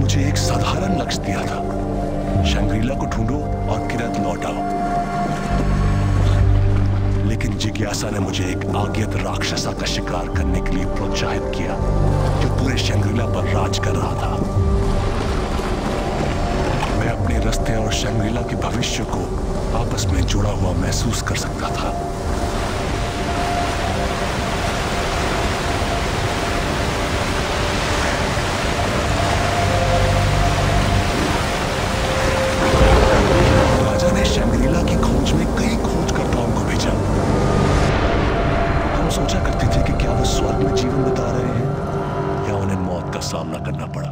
मुझे एक साधारण लक्ष्य दिया था, शंग्रीला को ढूंढो और किरत लौटाओ। लेकिन जिज्ञासा ने मुझे एक आज्ञात राक्षसा का शिकार करने के लिए प्रोत्साहित किया, जो पूरे शंग्रीला पर राज कर रहा था। मैं अपने रास्ते और शंग्रीला के भविष्य को आपस में जुड़ा हुआ महसूस कर सकता था। राजा ने शंग्रीला की खोज में कई खोजकर्ताओं को भेजा। हम सोचा करते थे कि क्या वो स्वर्ग में जीवन बिता रहे हैं या उन्हें मौत का सामना करना पड़ा।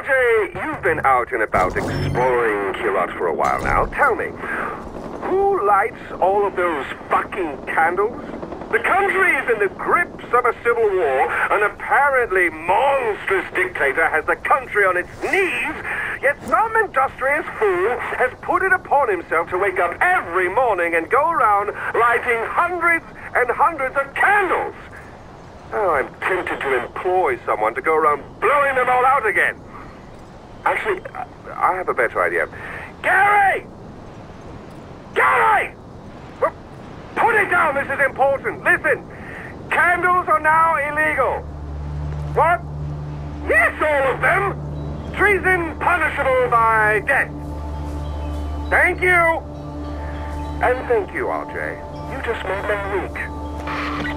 RJ, you've been out and about exploring Kyrat for a while now. Tell me, who lights all of those fucking candles? The country is in the grips of a civil war. An apparently monstrous dictator has the country on its knees, yet some industrious fool has put it upon himself to wake up every morning and go around lighting hundreds and hundreds of candles. Oh, I'm tempted to employ someone to go around blowing them all out again. Actually, I have a better idea. Gary! Gary! Put it down, this is important. Listen, candles are now illegal. What? Yes, all of them. Treason punishable by death. Thank you. And thank you, RJ. You just made my week.